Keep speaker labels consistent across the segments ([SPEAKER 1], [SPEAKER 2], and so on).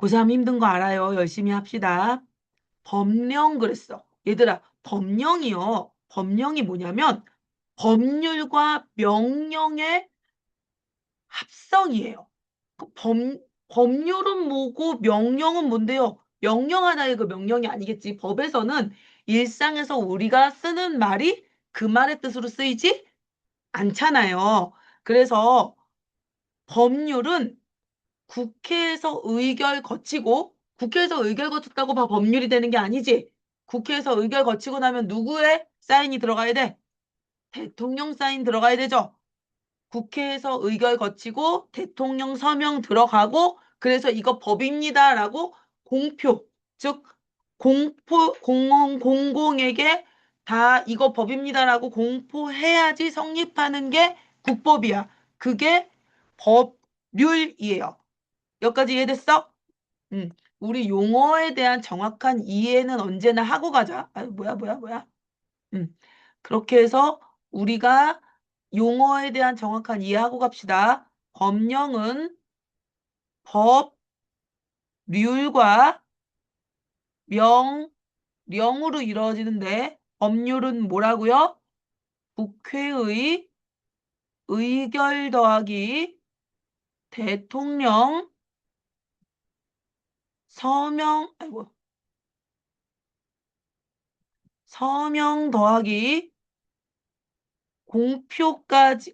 [SPEAKER 1] 고3 힘든 거 알아요. 열심히 합시다. 법령 그랬어. 얘들아, 법령이요. 법령이 뭐냐면 법률과 명령의 합성이에요. 그 법률은 뭐고 명령은 뭔데요? 명령 하나의 그 명령이 아니겠지. 법에서는 일상에서 우리가 쓰는 말이 그 말의 뜻으로 쓰이지 않잖아요. 그래서 법률은 국회에서 의결 거치고 국회에서 의결 거쳤다고 법률이 되는 게 아니지. 국회에서 의결 거치고 나면 누구의 사인이 들어가야 돼? 대통령 사인 들어가야 되죠. 국회에서 의결 거치고 대통령 서명 들어가고 그래서 이거 법입니다라고 공표, 즉 공공에게 다 이거 법입니다라고 공포해야지 성립하는 게 국법이야. 그게 법률이에요. 여기까지 이해됐어? 음. 우리 용어에 대한 정확한 이해는 언제나 하고 가자. 아유, 뭐야. 음. 그렇게 해서 우리가 용어에 대한 정확한 이해하고 갑시다. 법령은 법률과 명령으로 이루어지는데 법률은 뭐라고요? 국회의 의결 더하기 대통령 아이고, 서명 더하기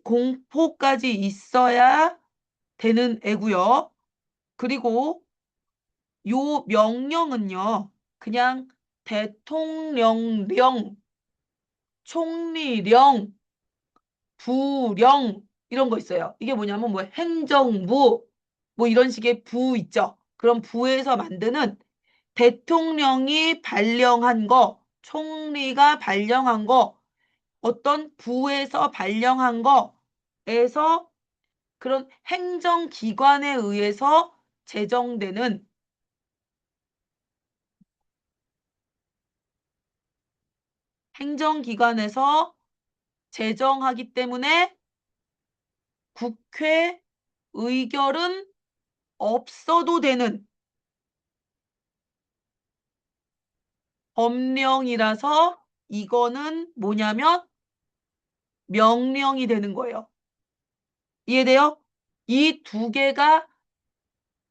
[SPEAKER 1] 공포까지 있어야 되는 애고요. 그리고 요 명령은요, 그냥 대통령령, 총리령, 부령 이런 거 있어요. 이게 뭐냐면 뭐 행정부 뭐 이런 식의 부 있죠. 그럼 부에서 만드는 대통령이 발령한 거, 총리가 발령한 거, 어떤 부에서 발령한 거에서 그런 행정기관에 의해서 제정되는 행정기관에서 제정하기 때문에 국회 의결은 없어도 되는 법령이라서 이거는 뭐냐면 명령이 되는 거예요. 이해돼요? 이 두 개가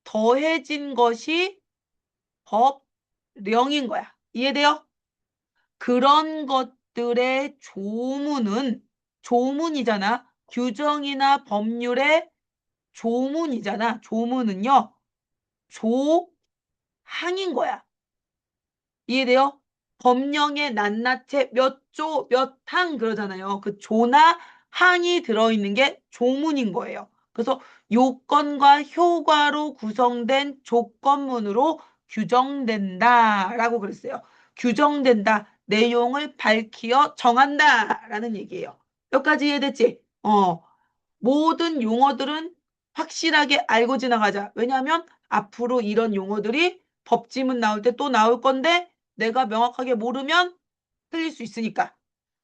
[SPEAKER 1] 더해진 것이 법령인 거야. 이해돼요? 그런 것들의 조문이잖아. 규정이나 법률의 조문이잖아. 조문은요. 조항인 거야. 이해돼요? 법령의 낱낱이 몇 조, 몇 항 그러잖아요. 그 조나 항이 들어있는 게 조문인 거예요. 그래서 요건과 효과로 구성된 조건문으로 규정된다라고 그랬어요. 규정된다. 내용을 밝히어 정한다라는 얘기예요. 여기까지 이해됐지? 모든 용어들은 확실하게 알고 지나가자. 왜냐하면 앞으로 이런 용어들이 법지문 나올 때 또 나올 건데 내가 명확하게 모르면 틀릴 수 있으니까.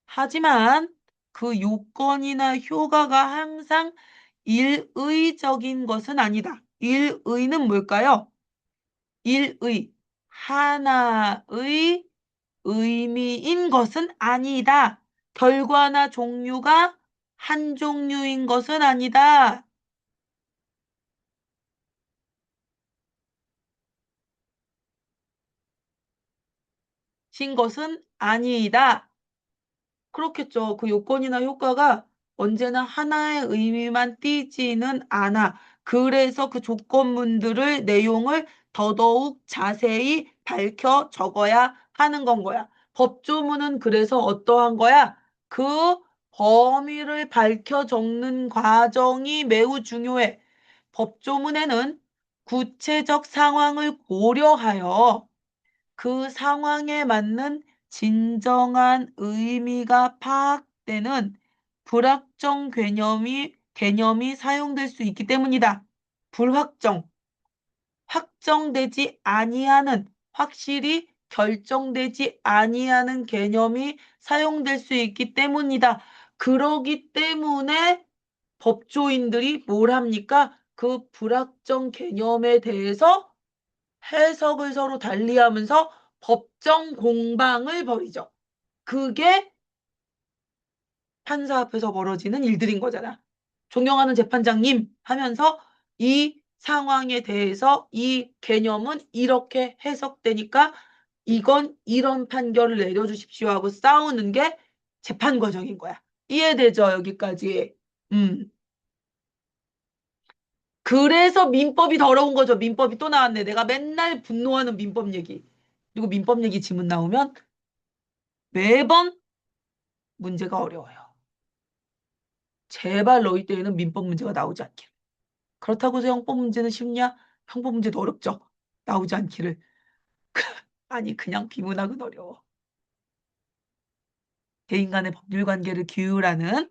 [SPEAKER 1] 하지만 그 요건이나 효과가 항상 일의적인 것은 아니다. 일의는 뭘까요? 일의, 하나의 의미인 것은 아니다. 결과나 종류가 한 종류인 것은 아니다. 신 것은 아니다. 그렇겠죠. 그 요건이나 효과가 언제나 하나의 의미만 띠지는 않아. 그래서 그 조건문들을 내용을 더더욱 자세히 밝혀 적어야 하는 건 거야. 법조문은 그래서 어떠한 거야? 그 범위를 밝혀 적는 과정이 매우 중요해. 법조문에는 구체적 상황을 고려하여 그 상황에 맞는 진정한 의미가 파악되는 불확정 개념이 사용될 수 있기 때문이다. 불확정, 확정되지 아니하는, 확실히 결정되지 아니하는 개념이 사용될 수 있기 때문이다. 그러기 때문에 법조인들이 뭘 합니까? 그 불확정 개념에 대해서 해석을 서로 달리하면서 법정 공방을 벌이죠. 그게 판사 앞에서 벌어지는 일들인 거잖아. 존경하는 재판장님 하면서 이 상황에 대해서 이 개념은 이렇게 해석되니까 이건 이런 판결을 내려주십시오 하고 싸우는 게 재판 과정인 거야. 이해되죠? 여기까지. 음. 그래서 민법이 더러운 거죠. 민법이 또 나왔네. 내가 맨날 분노하는 민법 얘기. 그리고 민법 얘기 지문 나오면 매번 문제가 어려워요. 제발 너희 때에는 민법 문제가 나오지 않게. 그렇다고 해서 형법 문제는 쉽냐? 형법 문제도 어렵죠. 나오지 않기를. 아니 그냥 비문학은 어려워. 개인 간의 법률 관계를 규율하는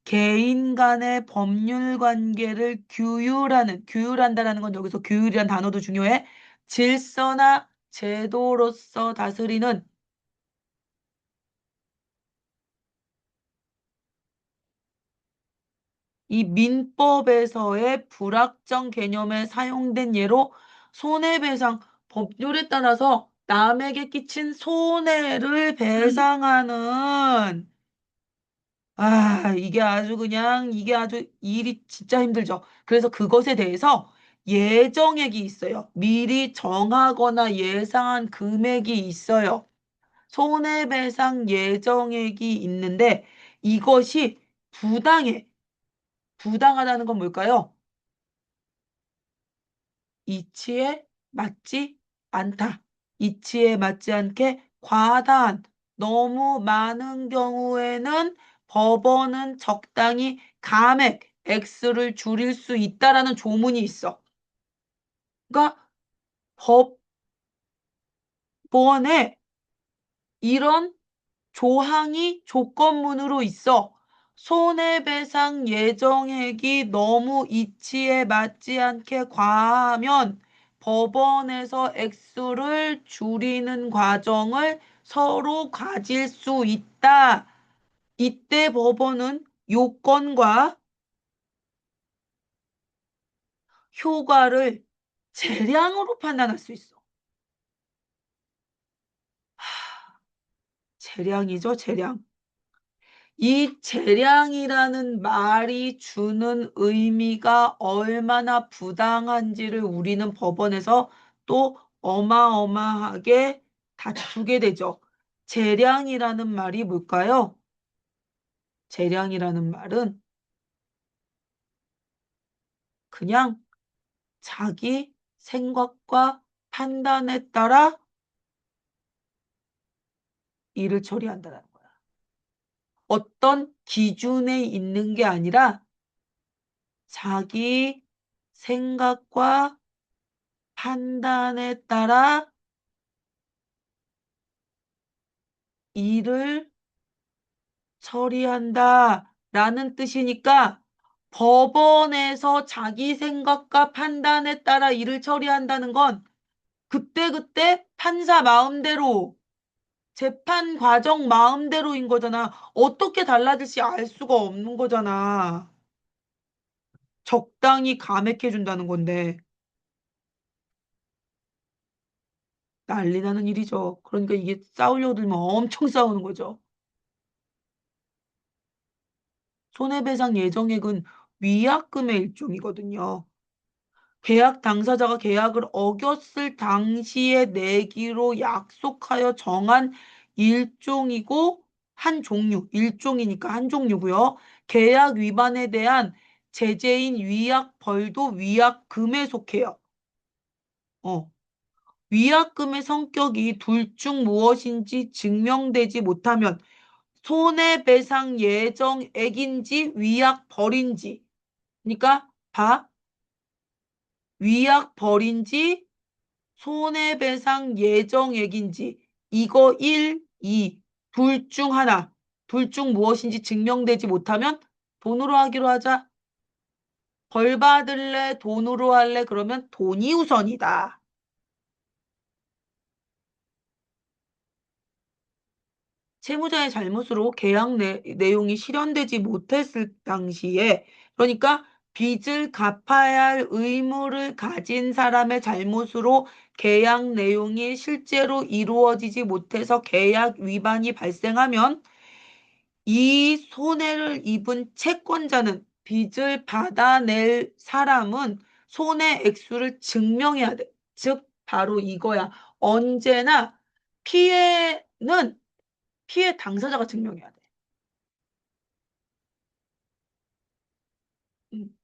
[SPEAKER 1] 개인 간의 법률 관계를 규율한다라는 건 여기서 규율이란 단어도 중요해. 질서나 제도로서 다스리는 이 민법에서의 불확정 개념에 사용된 예로 손해배상 법률에 따라서 남에게 끼친 손해를 배상하는 이게 아주 그냥 이게 아주 일이 진짜 힘들죠. 그래서 그것에 대해서 예정액이 있어요. 미리 정하거나 예상한 금액이 있어요. 손해배상 예정액이 있는데 이것이 부당해. 부당하다는 건 뭘까요? 이치에 맞지 않다. 이치에 맞지 않게 과다한, 너무 많은 경우에는 법원은 적당히 감액, 액수를 줄일 수 있다라는 조문이 있어. 그러니까 법원에 이런 조항이 조건문으로 있어. 손해배상 예정액이 너무 이치에 맞지 않게 과하면 법원에서 액수를 줄이는 과정을 서로 가질 수 있다. 이때 법원은 요건과 효과를 재량으로 판단할 수 있어. 재량이죠, 재량. 이 재량이라는 말이 주는 의미가 얼마나 부당한지를 우리는 법원에서 또 어마어마하게 다투게 되죠. 재량이라는 말이 뭘까요? 재량이라는 말은 그냥 자기 생각과 판단에 따라 일을 처리한다는 거야. 어떤 기준에 있는 게 아니라 자기 생각과 판단에 따라 일을 처리한다라는 뜻이니까 법원에서 자기 생각과 판단에 따라 일을 처리한다는 건 그때그때 판사 마음대로 재판 과정 마음대로인 거잖아. 어떻게 달라질지 알 수가 없는 거잖아. 적당히 감액해 준다는 건데 난리 나는 일이죠. 그러니까 이게 싸우려고 들면 엄청 싸우는 거죠. 손해배상 예정액은 위약금의 일종이거든요. 계약 당사자가 계약을 어겼을 당시에 내기로 약속하여 정한 일종이고 한 종류, 일종이니까 한 종류고요. 계약 위반에 대한 제재인 위약벌도 위약금에 속해요. 위약금의 성격이 둘 중 무엇인지 증명되지 못하면 손해배상 예정액인지 위약벌인지 그러니까 위약벌인지 손해배상 예정액인지 이거 1, 2, 둘 중 하나, 둘 중 무엇인지 증명되지 못하면 돈으로 하기로 하자. 벌 받을래? 돈으로 할래? 그러면 돈이 우선이다. 채무자의 잘못으로 계약 내용이 실현되지 못했을 당시에 그러니까 빚을 갚아야 할 의무를 가진 사람의 잘못으로 계약 내용이 실제로 이루어지지 못해서 계약 위반이 발생하면 이 손해를 입은 채권자는 빚을 받아낼 사람은 손해 액수를 증명해야 돼. 즉, 바로 이거야. 언제나 피해는 피해 당사자가 증명해야 돼. 음.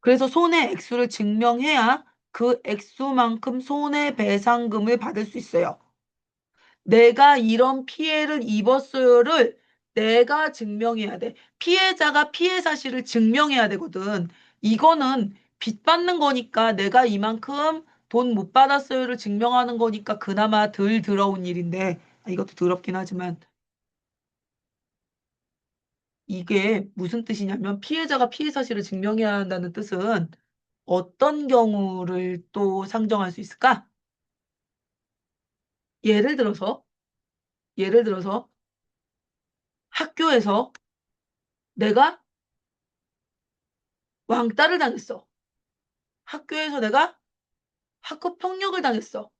[SPEAKER 1] 그래서 손해 액수를 증명해야 그 액수만큼 손해배상금을 받을 수 있어요. 내가 이런 피해를 입었어요를 내가 증명해야 돼. 피해자가 피해 사실을 증명해야 되거든. 이거는 빚 받는 거니까 내가 이만큼 돈 못 받았어요를 증명하는 거니까 그나마 덜 더러운 일인데, 이것도 더럽긴 하지만 이게 무슨 뜻이냐면 피해자가 피해 사실을 증명해야 한다는 뜻은 어떤 경우를 또 상정할 수 있을까? 예를 들어서, 예를 들어서 학교에서 내가 왕따를 당했어. 학교에서 내가 학교 폭력을 당했어.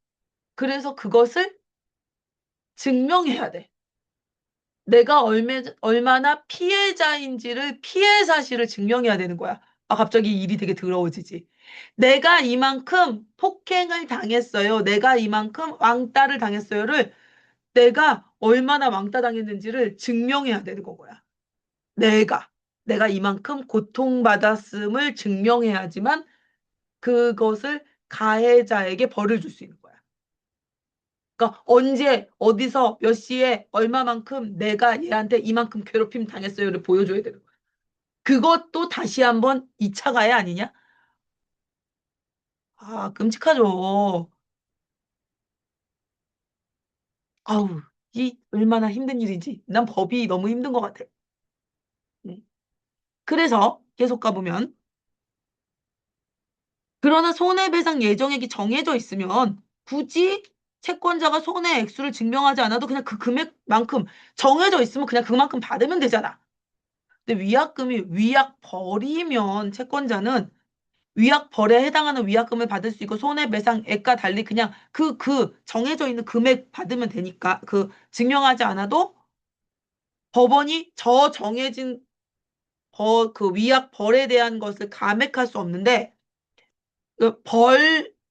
[SPEAKER 1] 그래서 그것을 증명해야 돼. 내가 얼마나 피해자인지를 피해 사실을 증명해야 되는 거야. 갑자기 일이 되게 더러워지지. 내가 이만큼 폭행을 당했어요. 내가 이만큼 왕따를 당했어요를 내가 얼마나 왕따 당했는지를 증명해야 되는 거야. 내가. 내가 이만큼 고통받았음을 증명해야지만 그것을 가해자에게 벌을 줄 수 있는 거야. 그러니까 언제, 어디서, 몇 시에, 얼마만큼 내가 얘한테 이만큼 괴롭힘 당했어요를 보여줘야 되는 거야. 그것도 다시 한번 2차 가해 아니냐? 끔찍하죠. 아우, 이 얼마나 힘든 일인지. 난 법이 너무 힘든 것 같아. 음. 그래서 계속 가보면 그러나 손해배상 예정액이 정해져 있으면 굳이 채권자가 손해 액수를 증명하지 않아도 그냥 그 금액만큼 정해져 있으면 그냥 그만큼 받으면 되잖아. 근데 위약금이 위약벌이면 채권자는 위약벌에 해당하는 위약금을 받을 수 있고 손해배상액과 달리 그냥 그 정해져 있는 금액 받으면 되니까 그 증명하지 않아도 법원이 저 정해진 그 위약벌에 대한 것을 감액할 수 없는데 그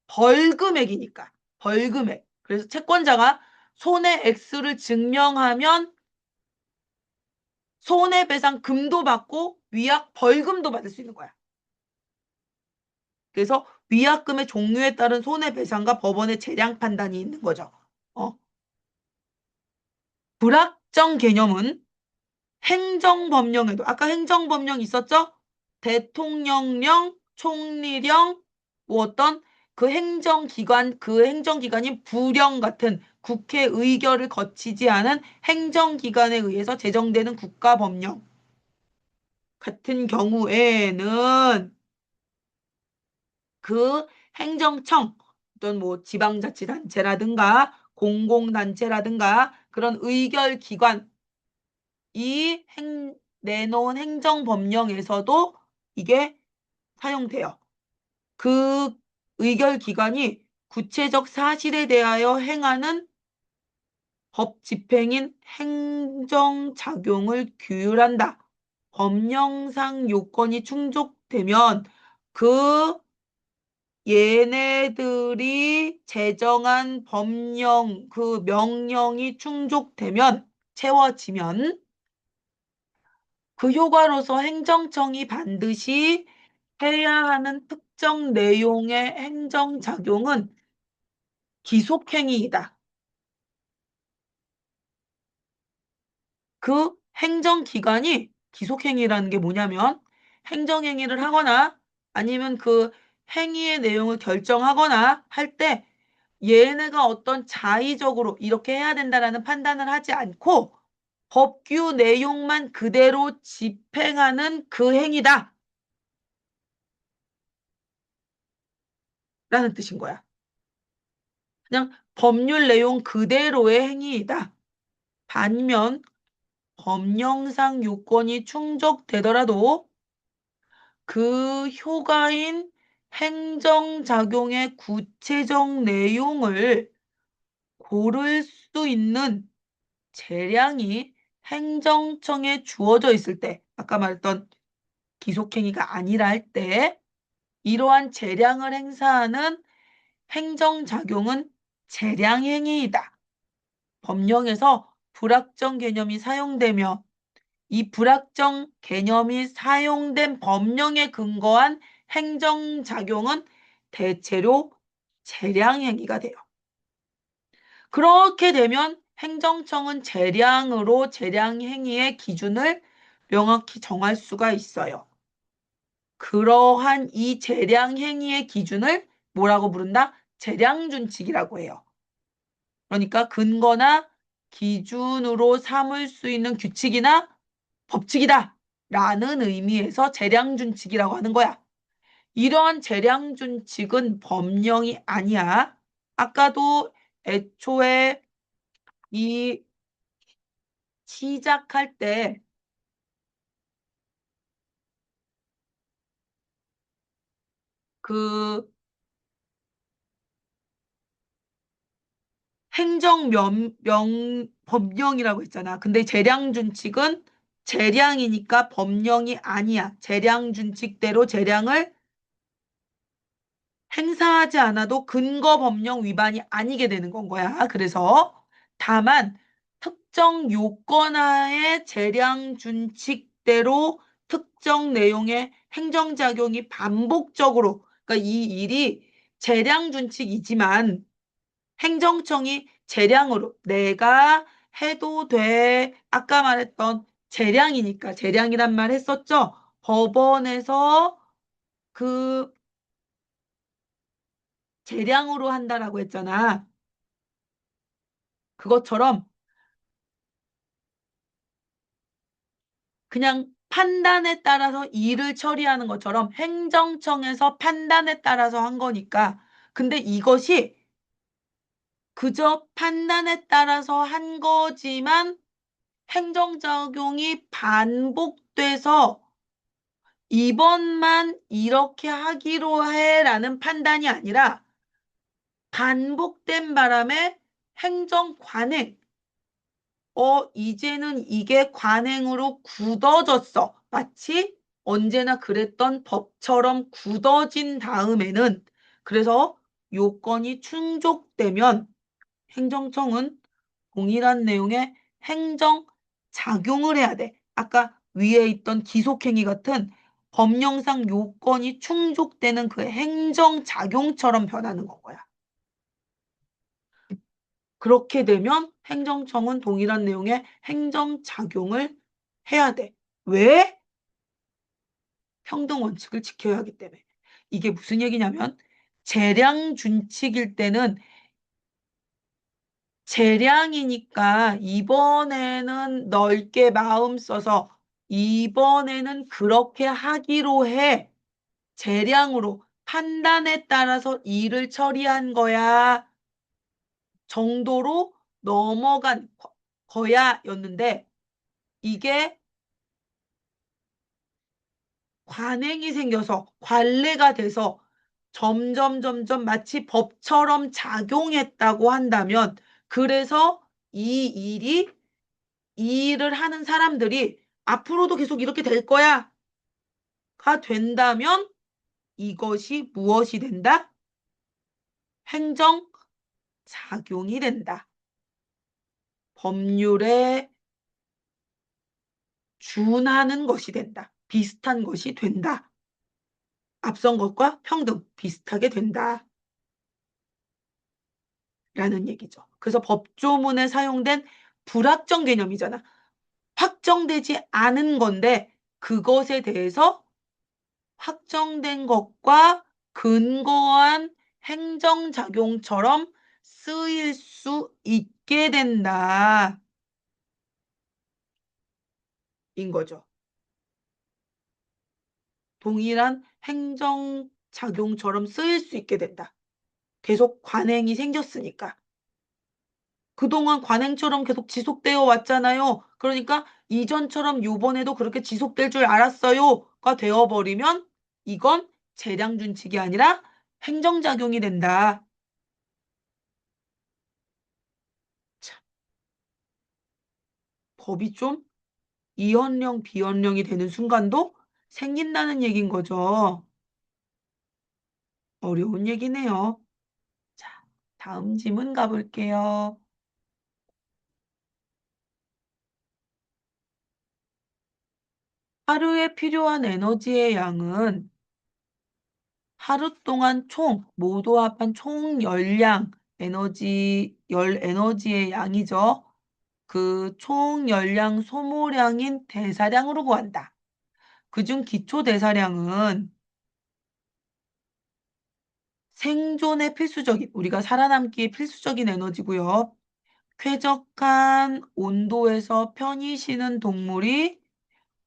[SPEAKER 1] 벌금액이니까 벌금액. 그래서 채권자가 손해 액수를 증명하면 손해배상금도 받고 위약 벌금도 받을 수 있는 거야. 그래서 위약금의 종류에 따른 손해배상과 법원의 재량 판단이 있는 거죠. 불확정 개념은 행정법령에도 아까 행정법령 있었죠? 대통령령, 총리령, 뭐 어떤 그 행정기관인 부령 같은 국회 의결을 거치지 않은 행정기관에 의해서 제정되는 국가법령 같은 경우에는 그 행정청 어떤 뭐 지방자치단체라든가 공공단체라든가 그런 의결기관 내놓은 행정법령에서도 이게 사용돼요. 그 의결기관이 구체적 사실에 대하여 행하는 법 집행인 행정작용을 규율한다. 법령상 요건이 충족되면 그 얘네들이 제정한 법령, 그 명령이 충족되면, 채워지면 그 효과로서 행정청이 반드시 해야 하는 특정 내용의 행정작용은 기속행위이다. 그 행정기관이 기속행위라는 게 뭐냐면 행정행위를 하거나 아니면 그 행위의 내용을 결정하거나 할 때 얘네가 어떤 자의적으로 이렇게 해야 된다라는 판단을 하지 않고 법규 내용만 그대로 집행하는 그 행위다. 라는 뜻인 거야. 그냥 법률 내용 그대로의 행위이다. 반면 법령상 요건이 충족되더라도 그 효과인 행정작용의 구체적 내용을 고를 수 있는 재량이 행정청에 주어져 있을 때, 아까 말했던 기속행위가 아니라 할 때, 이러한 재량을 행사하는 행정작용은 재량행위이다. 법령에서 불확정 개념이 사용되며 이 불확정 개념이 사용된 법령에 근거한 행정작용은 대체로 재량행위가 돼요. 그렇게 되면 행정청은 재량으로 재량행위의 기준을 명확히 정할 수가 있어요. 그러한 이 재량행위의 기준을 뭐라고 부른다? 재량준칙이라고 해요. 그러니까 근거나 기준으로 삼을 수 있는 규칙이나 법칙이다 라는 의미에서 재량준칙이라고 하는 거야. 이러한 재량준칙은 법령이 아니야. 아까도 애초에 이 시작할 때 그 법령이라고 했잖아. 근데 재량준칙은 재량이니까 법령이 아니야. 재량준칙대로 재량을 행사하지 않아도 근거 법령 위반이 아니게 되는 건 거야. 그래서 다만 특정 요건하에 재량 준칙대로 특정 내용의 행정작용이 반복적으로, 그러니까 이 일이 재량 준칙이지만 행정청이 재량으로 내가 해도 돼. 아까 말했던 재량이니까 재량이란 말 했었죠. 법원에서 그 재량으로 한다라고 했잖아. 그것처럼 그냥 판단에 따라서 일을 처리하는 것처럼 행정청에서 판단에 따라서 한 거니까. 근데 이것이 그저 판단에 따라서 한 거지만 행정작용이 반복돼서 이번만 이렇게 하기로 해라는 판단이 아니라 반복된 바람에 행정 관행, 이제는 이게 관행으로 굳어졌어. 마치 언제나 그랬던 법처럼 굳어진 다음에는 그래서 요건이 충족되면 행정청은 동일한 내용의 행정 작용을 해야 돼. 아까 위에 있던 기속행위 같은 법령상 요건이 충족되는 그 행정 작용처럼 변하는 건 거야. 그렇게 되면 행정청은 동일한 내용의 행정작용을 해야 돼. 왜? 평등 원칙을 지켜야 하기 때문에. 이게 무슨 얘기냐면 재량준칙일 때는 재량이니까 이번에는 넓게 마음 써서 이번에는 그렇게 하기로 해. 재량으로 판단에 따라서 일을 처리한 거야. 정도로 넘어간 거야였는데 이게 관행이 생겨서 관례가 돼서 점점 마치 법처럼 작용했다고 한다면 그래서 이 일을 하는 사람들이 앞으로도 계속 이렇게 될 거야가 된다면 이것이 무엇이 된다? 행정작용이 된다. 법률에 준하는 것이 된다. 비슷한 것이 된다. 앞선 것과 평등 비슷하게 된다. 라는 얘기죠. 그래서 법조문에 사용된 불확정 개념이잖아. 확정되지 않은 건데 그것에 대해서 확정된 것과 근거한 행정작용처럼 쓰일 수 있게 된다. 인 거죠. 동일한 행정작용처럼 쓰일 수 있게 된다. 계속 관행이 생겼으니까. 그동안 관행처럼 계속 지속되어 왔잖아요. 그러니까 이전처럼 요번에도 그렇게 지속될 줄 알았어요가 되어버리면 이건 재량 준칙이 아니라 행정작용이 된다. 참, 법이 좀 이언령, 비언령이 되는 순간도 생긴다는 얘기인 거죠. 어려운 얘기네요. 자, 다음 질문 가볼게요. 하루에 필요한 에너지의 양은 하루 동안 모두 합한 총 열량, 열 에너지의 양이죠. 그 총 열량 소모량인 대사량으로 구한다. 그중 기초 대사량은 생존에 필수적인, 우리가 살아남기에 필수적인 에너지고요. 쾌적한 온도에서 편히 쉬는 동물이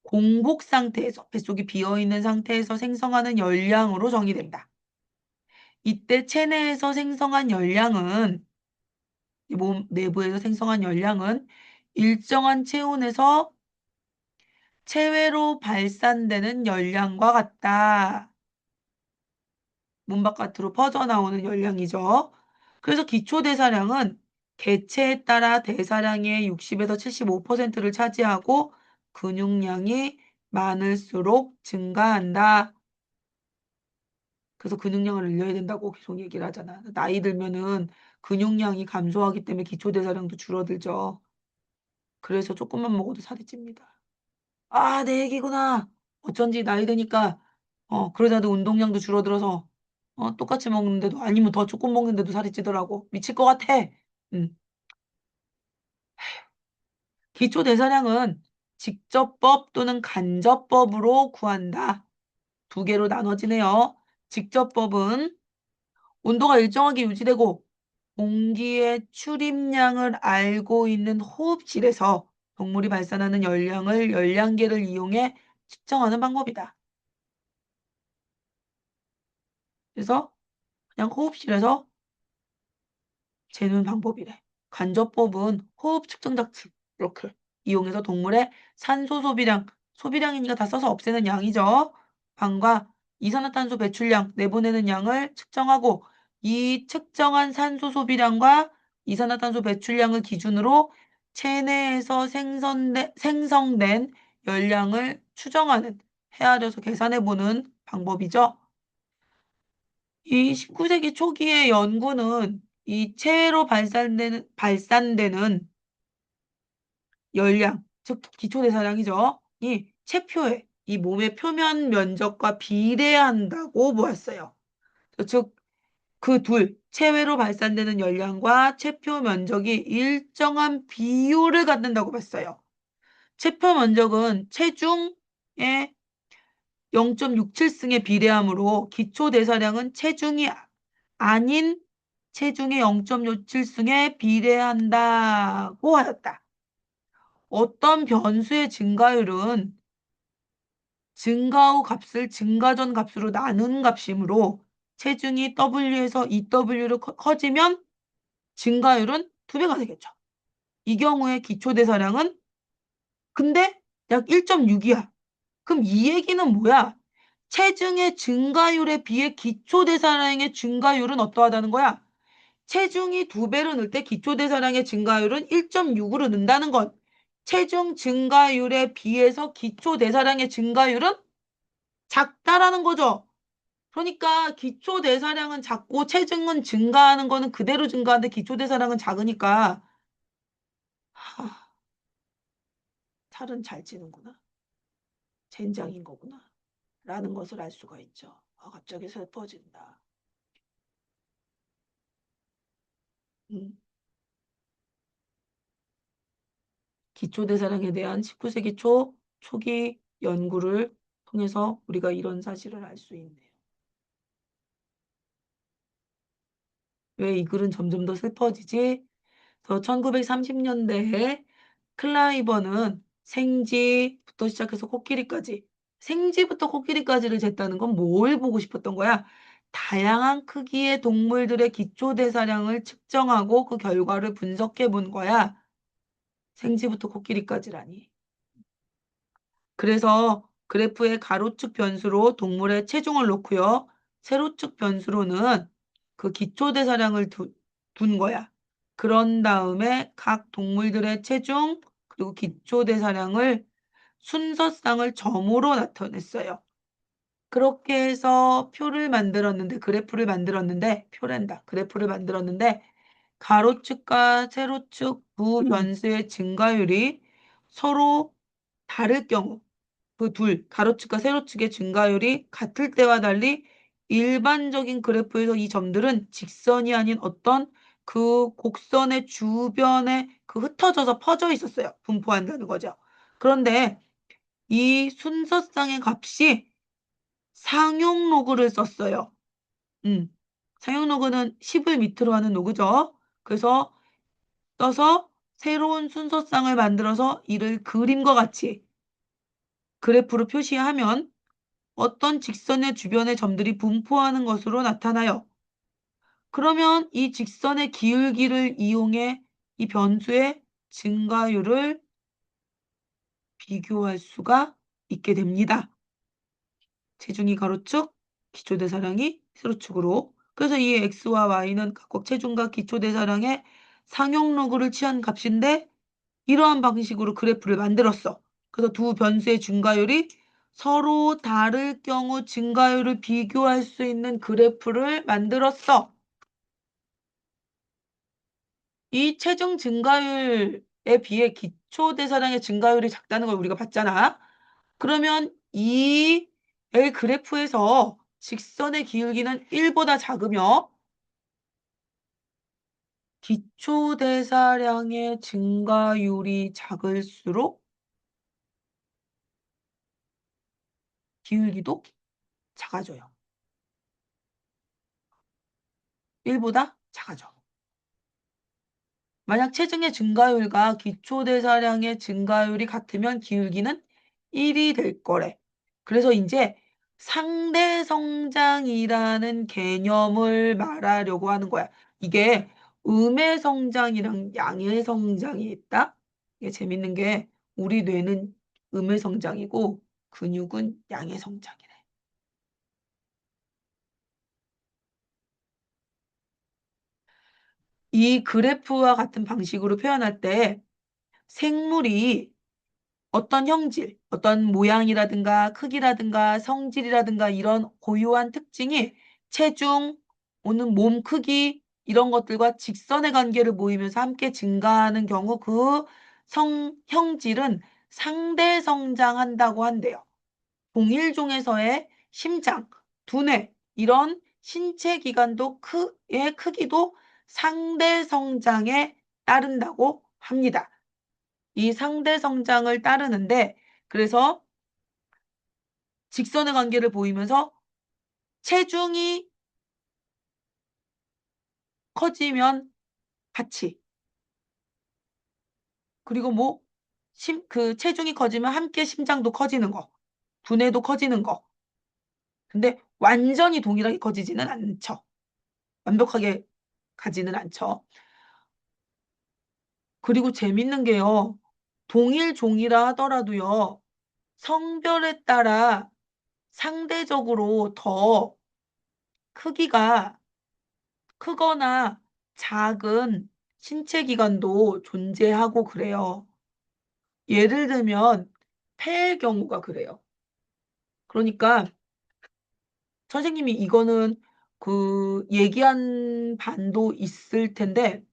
[SPEAKER 1] 공복 상태에서, 뱃속이 비어있는 상태에서 생성하는 열량으로 정의된다. 이때 체내에서 생성한 열량은, 몸 내부에서 생성한 열량은 일정한 체온에서 체외로 발산되는 열량과 같다. 몸 바깥으로 퍼져나오는 열량이죠. 그래서 기초대사량은 개체에 따라 대사량의 60에서 75%를 차지하고 근육량이 많을수록 증가한다. 그래서 근육량을 늘려야 된다고 계속 얘기를 하잖아. 나이 들면은 근육량이 감소하기 때문에 기초대사량도 줄어들죠. 그래서 조금만 먹어도 살이 찝니다. 아, 내 얘기구나. 어쩐지 나이 드니까 그러자도 운동량도 줄어들어서 똑같이 먹는데도 아니면 더 조금 먹는데도 살이 찌더라고. 미칠 것 같아. 음. 기초 대사량은 직접법 또는 간접법으로 구한다. 두 개로 나눠지네요. 직접법은 온도가 일정하게 유지되고 공기의 출입량을 알고 있는 호흡실에서 동물이 발산하는 열량을 열량계를 이용해 측정하는 방법이다. 그래서 그냥 호흡실에서 재는 방법이래. 간접법은 호흡 측정 장치 이렇게 이용해서 동물의 산소 소비량이니까 다 써서 없애는 양이죠. 방과 이산화탄소 배출량, 내보내는 양을 측정하고 이 측정한 산소 소비량과 이산화탄소 배출량을 기준으로 체내에서 생성된 열량을 추정하는, 헤아려서 계산해보는 방법이죠. 이 19세기 초기의 연구는 이 체외로 발산되는 열량, 즉 기초대사량이죠. 이 체표에 이 몸의 표면 면적과 비례한다고 보았어요. 즉, 그 체외로 발산되는 열량과 체표 면적이 일정한 비율을 갖는다고 봤어요. 체표 면적은 체중의 0.67승에 비례하므로 기초대사량은 체중이 아닌 체중의 0.67승에 비례한다고 하였다. 어떤 변수의 증가율은 증가 후 값을 증가 전 값으로 나눈 값이므로 체중이 W에서 2W로 커지면 증가율은 2배가 되겠죠. 이 경우에 기초대사량은 근데 약 1.6이야. 그럼 이 얘기는 뭐야? 체중의 증가율에 비해 기초대사량의 증가율은 어떠하다는 거야? 체중이 2배로 늘 때 기초대사량의 증가율은 1.6으로 는다는 것. 체중 증가율에 비해서 기초대사량의 증가율은 작다라는 거죠. 그러니까 기초대사량은 작고 체중은 증가하는 거는 그대로 증가하는데 기초대사량은 작으니까 살은 잘 찌는구나. 젠장인 거구나. 라는 것을 알 수가 있죠. 갑자기 슬퍼진다. 음. 기초대사량에 대한 19세기 초기 연구를 통해서 우리가 이런 사실을 알 수 있네요. 왜 이 글은 점점 더 슬퍼지지? 1930년대에 클라이버는 생지부터 시작해서 코끼리까지, 생지부터 코끼리까지를 쟀다는 건 뭘 보고 싶었던 거야? 다양한 크기의 동물들의 기초대사량을 측정하고 그 결과를 분석해 본 거야. 생지부터 코끼리까지라니. 그래서 그래프의 가로축 변수로 동물의 체중을 놓고요. 세로축 변수로는 그 기초대사량을 둔 거야. 그런 다음에 각 동물들의 체중 그리고 기초대사량을 순서쌍을 점으로 나타냈어요. 그렇게 해서 표를 만들었는데 그래프를 만들었는데 표란다. 그래프를 만들었는데 가로축과 세로축 두 변수의 증가율이 서로 다를 경우 그 둘 가로축과 세로축의 증가율이 같을 때와 달리 일반적인 그래프에서 이 점들은 직선이 아닌 어떤 그 곡선의 주변에 그 흩어져서 퍼져 있었어요. 분포한다는 거죠. 그런데 이 순서쌍의 값이 상용로그를 썼어요. 상용로그는 10을 밑으로 하는 로그죠. 그래서 써서 새로운 순서쌍을 만들어서 이를 그림과 같이 그래프로 표시하면 어떤 직선의 주변의 점들이 분포하는 것으로 나타나요. 그러면 이 직선의 기울기를 이용해 이 변수의 증가율을 비교할 수가 있게 됩니다. 체중이 가로축, 기초대사량이 세로축으로. 그래서 이 x와 y는 각각 체중과 기초대사량의 상용로그를 취한 값인데 이러한 방식으로 그래프를 만들었어. 그래서 두 변수의 증가율이 서로 다를 경우 증가율을 비교할 수 있는 그래프를 만들었어. 이 체중 증가율에 비해 기초대사량의 증가율이 작다는 걸 우리가 봤잖아. 그러면 이 L 그래프에서 직선의 기울기는 1보다 작으며 기초대사량의 증가율이 작을수록 기울기도 작아져요. 1보다 작아져. 만약 체중의 증가율과 기초대사량의 증가율이 같으면 기울기는 1이 될 거래. 그래서 이제 상대성장이라는 개념을 말하려고 하는 거야. 이게 음의 성장이랑 양의 성장이 있다? 이게 재밌는 게 우리 뇌는 음의 성장이고 근육은 양의 성장이래. 이 그래프와 같은 방식으로 표현할 때 생물이 어떤 형질, 어떤 모양이라든가 크기라든가 성질이라든가 이런 고유한 특징이 체중, 오는 몸 크기 이런 것들과 직선의 관계를 모이면서 함께 증가하는 경우 그 형질은 상대 성장한다고 한대요. 동일종에서의 심장, 두뇌 이런 신체 기관도 의 크기도 상대 성장에 따른다고 합니다. 이 상대 성장을 따르는데 그래서 직선의 관계를 보이면서 체중이 커지면 같이 그리고 뭐 그 체중이 커지면 함께 심장도 커지는 거, 두뇌도 커지는 거. 근데 완전히 동일하게 커지지는 않죠. 완벽하게 가지는 않죠. 그리고 재밌는 게요. 동일 종이라 하더라도요. 성별에 따라 상대적으로 더 크기가 크거나 작은 신체 기관도 존재하고 그래요. 예를 들면 폐의 경우가 그래요. 그러니까 선생님이 이거는 그 얘기한 반도 있을 텐데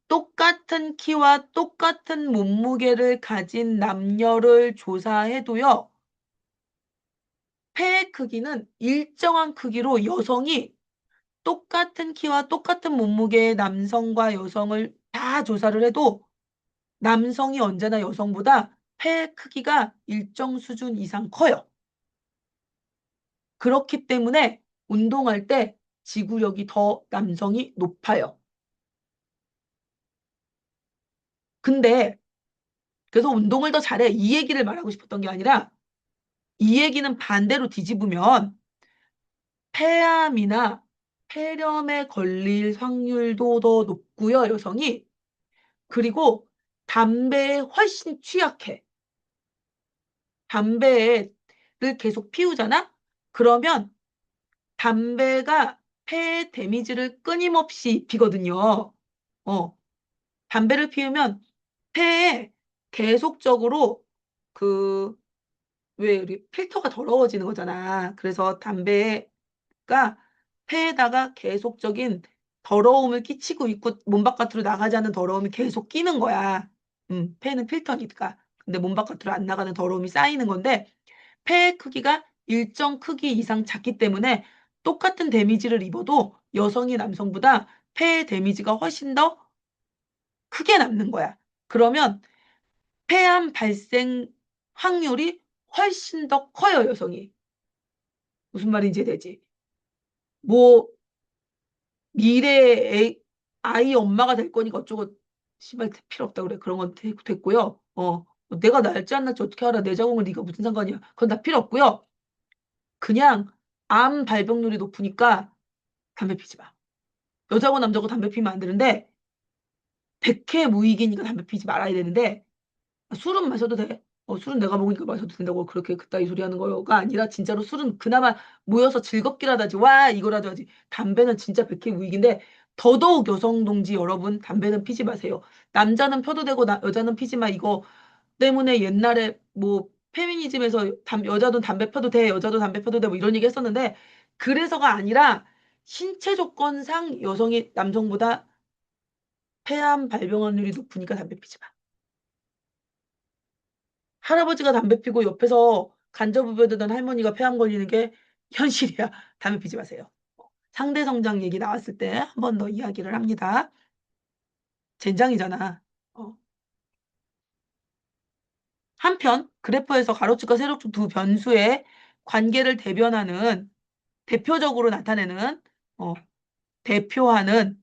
[SPEAKER 1] 똑같은 키와 똑같은 몸무게를 가진 남녀를 조사해도요. 폐의 크기는 일정한 크기로 여성이 똑같은 키와 똑같은 몸무게의 남성과 여성을 다 조사를 해도 남성이 언제나 여성보다 폐 크기가 일정 수준 이상 커요. 그렇기 때문에 운동할 때 지구력이 더 남성이 높아요. 근데 그래서 운동을 더 잘해 이 얘기를 말하고 싶었던 게 아니라 이 얘기는 반대로 뒤집으면 폐암이나 폐렴에 걸릴 확률도 더 높고요, 여성이. 그리고 담배에 훨씬 취약해. 담배를 계속 피우잖아? 그러면 담배가 폐에 데미지를 끊임없이 입히거든요. 어, 담배를 피우면 폐에 계속적으로 그, 왜 우리 필터가 더러워지는 거잖아. 그래서 담배가 폐에다가 계속적인 더러움을 끼치고 있고 몸 바깥으로 나가지 않는 더러움이 계속 끼는 거야. 폐는 필터니까. 근데 몸 바깥으로 안 나가는 더러움이 쌓이는 건데 폐의 크기가 일정 크기 이상 작기 때문에 똑같은 데미지를 입어도 여성이 남성보다 폐의 데미지가 훨씬 더 크게 남는 거야. 그러면 폐암 발생 확률이 훨씬 더 커요, 여성이. 무슨 말인지 되지? 뭐 미래의 아이 엄마가 될 거니까 어쩌고 씨발 필요 없다 그래. 그런 건 됐고요. 내가 날지 안 날지 어떻게 알아? 내 자궁을 네가 무슨 상관이야? 그건 다 필요 없고요. 그냥 암 발병률이 높으니까 담배 피지 마. 여자고 남자고 담배 피면 안 되는데 백해 무익이니까 담배 피지 말아야 되는데 술은 마셔도 돼. 술은 내가 먹으니까 마셔도 된다고 그렇게 그따위 소리 하는 거가 아니라 진짜로 술은 그나마 모여서 즐겁기라도 하지. 와 이거라도 하지. 담배는 진짜 백해 무익인데 더더욱 여성 동지 여러분 담배는 피지 마세요. 남자는 펴도 되고 여자는 피지 마 이거 때문에 옛날에 뭐 페미니즘에서 여자도 담배 펴도 돼. 여자도 담배 펴도 돼. 뭐 이런 얘기 했었는데 그래서가 아니라 신체 조건상 여성이 남성보다 폐암 발병 확률이 높으니까 담배 피지 마. 할아버지가 담배 피고 옆에서 간접우배되던 할머니가 폐암 걸리는 게 현실이야. 담배 피지 마세요. 상대 성장 얘기 나왔을 때 한 번 더 이야기를 합니다. 젠장이잖아. 어. 한편 그래프에서 가로축과 세로축 두 변수의 관계를 대표적으로 나타내는 어, 대표하는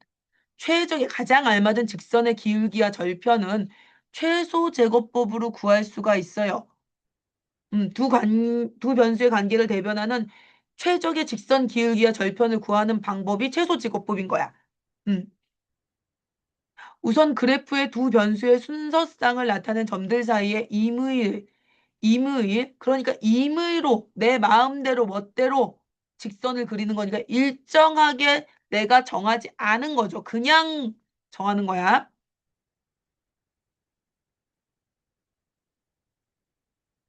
[SPEAKER 1] 최적의 가장 알맞은 직선의 기울기와 절편은 최소 제곱법으로 구할 수가 있어요. 두 변수의 관계를 대변하는 최적의 직선 기울기와 절편을 구하는 방법이 최소 제곱법인 거야. 음. 우선 그래프의 두 변수의 순서쌍을 나타낸 점들 사이에 그러니까 임의로 내 마음대로 멋대로 직선을 그리는 거니까 일정하게 내가 정하지 않은 거죠. 그냥 정하는 거야.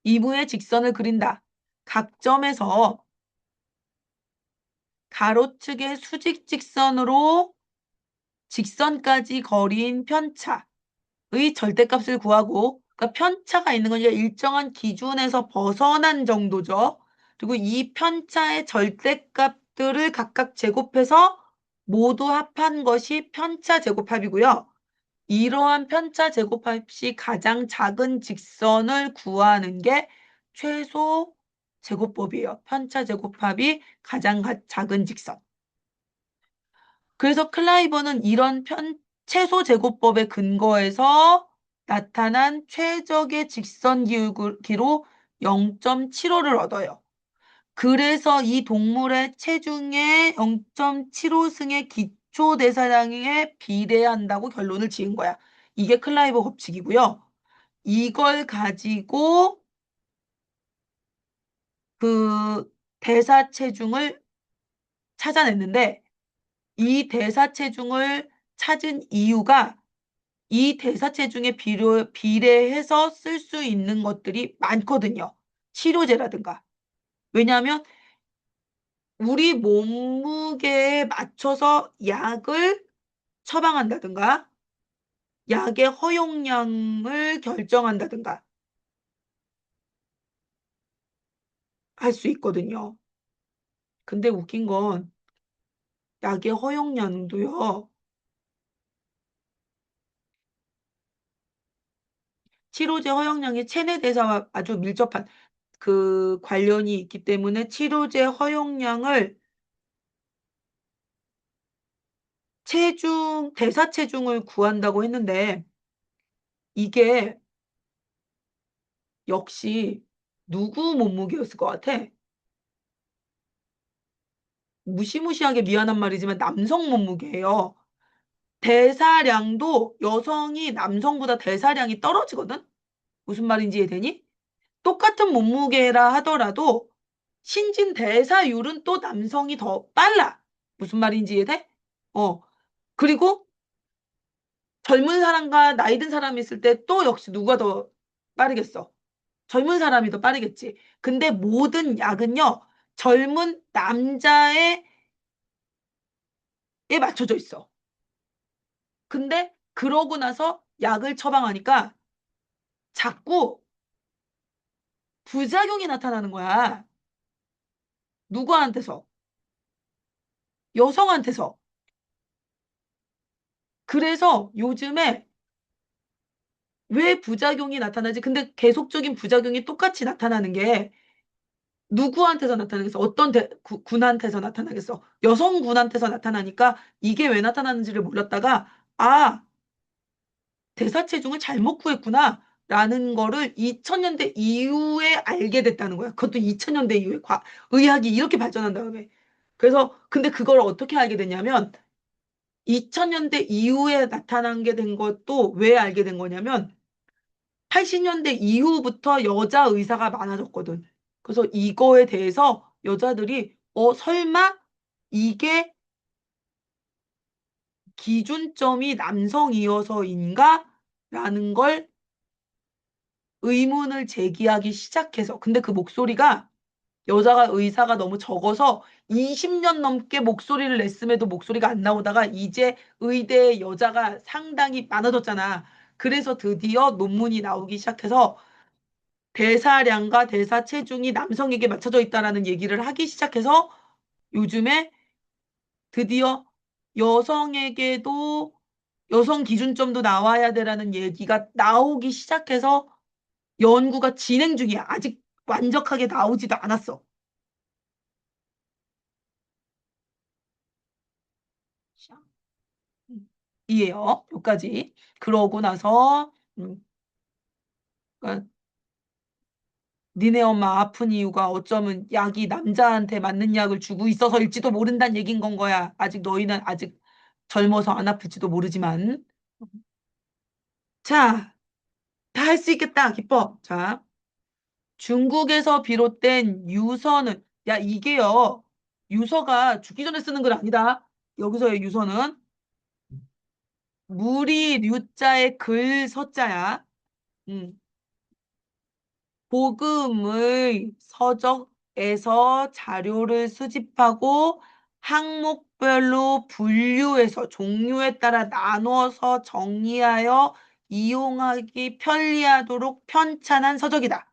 [SPEAKER 1] 임의의 직선을 그린다. 각 점에서 가로축의 수직 직선으로 직선까지 거리인 편차의 절대값을 구하고 그러니까 편차가 있는 거니까 일정한 기준에서 벗어난 정도죠. 그리고 이 편차의 절대값들을 각각 제곱해서 모두 합한 것이 편차 제곱합이고요. 이러한 편차 제곱합이 가장 작은 직선을 구하는 게 최소 제곱법이에요. 편차 제곱합이 가장 작은 직선. 그래서 클라이버는 이런 최소 제곱법의 근거에서 나타난 최적의 직선 기울기로 0.75를 얻어요. 그래서 이 동물의 체중의 0.75승의 기초 대사량에 비례한다고 결론을 지은 거야. 이게 클라이버 법칙이고요. 이걸 가지고 그 대사 체중을 찾아냈는데 이 대사 체중을 찾은 이유가 이 대사 체중에 비례해서 쓸 수 있는 것들이 많거든요. 치료제라든가. 왜냐하면 우리 몸무게에 맞춰서 약을 처방한다든가 약의 허용량을 결정한다든가 할 수 있거든요. 근데 웃긴 건 약의 허용량도요. 치료제 허용량이 체내 대사와 아주 밀접한 그 관련이 있기 때문에 치료제 허용량을 대사 체중을 구한다고 했는데 이게 역시 누구 몸무게였을 것 같아? 무시무시하게 미안한 말이지만 남성 몸무게예요. 대사량도 여성이 남성보다 대사량이 떨어지거든? 무슨 말인지 이해되니? 똑같은 몸무게라 하더라도 신진대사율은 또 남성이 더 빨라. 무슨 말인지 이해돼? 어. 그리고 젊은 사람과 나이 든 사람이 있을 때 또 역시 누가 더 빠르겠어? 젊은 사람이 더 빠르겠지. 근데 모든 약은요, 젊은 남자에 맞춰져 있어. 근데 그러고 나서 약을 처방하니까 자꾸 부작용이 나타나는 거야. 누구한테서? 여성한테서. 그래서 요즘에 왜 부작용이 나타나지? 근데 계속적인 부작용이 똑같이 나타나는 게 누구한테서 나타나겠어? 어떤 군한테서 나타나겠어? 여성군한테서 나타나니까 이게 왜 나타나는지를 몰랐다가 아, 대사체중을 잘못 구했구나 라는 거를 2000년대 이후에 알게 됐다는 거야. 그것도 2000년대 이후에 의학이 이렇게 발전한 다음에. 그래서 근데 그걸 어떻게 알게 됐냐면 2000년대 이후에 나타난 게 된 것도 왜 알게 된 거냐면 80년대 이후부터 여자 의사가 많아졌거든. 그래서 이거에 대해서 여자들이 설마 이게 기준점이 남성이어서인가? 라는 걸 의문을 제기하기 시작해서. 근데 그 목소리가 여자가 의사가 너무 적어서 20년 넘게 목소리를 냈음에도 목소리가 안 나오다가 이제 의대에 여자가 상당히 많아졌잖아. 그래서 드디어 논문이 나오기 시작해서 대사량과 대사 체중이 남성에게 맞춰져 있다라는 얘기를 하기 시작해서 요즘에 드디어 여성에게도 여성 기준점도 나와야 되라는 얘기가 나오기 시작해서 연구가 진행 중이야. 아직 완벽하게 나오지도 않았어. 이에요. 여기까지. 그러고 나서 그러니까 니네 엄마 아픈 이유가 어쩌면 약이 남자한테 맞는 약을 주고 있어서일지도 모른다는 얘긴 건 거야. 아직 너희는 아직 젊어서 안 아플지도 모르지만. 자, 다 할 수 있겠다. 기뻐. 자, 중국에서 비롯된 유서는, 야, 이게요. 유서가 죽기 전에 쓰는 글 아니다. 여기서의 유서는 무리 류자의 글 서자야. 음. 복음의 서적에서 자료를 수집하고 항목별로 분류해서 종류에 따라 나누어서 정리하여 이용하기 편리하도록 편찬한 서적이다.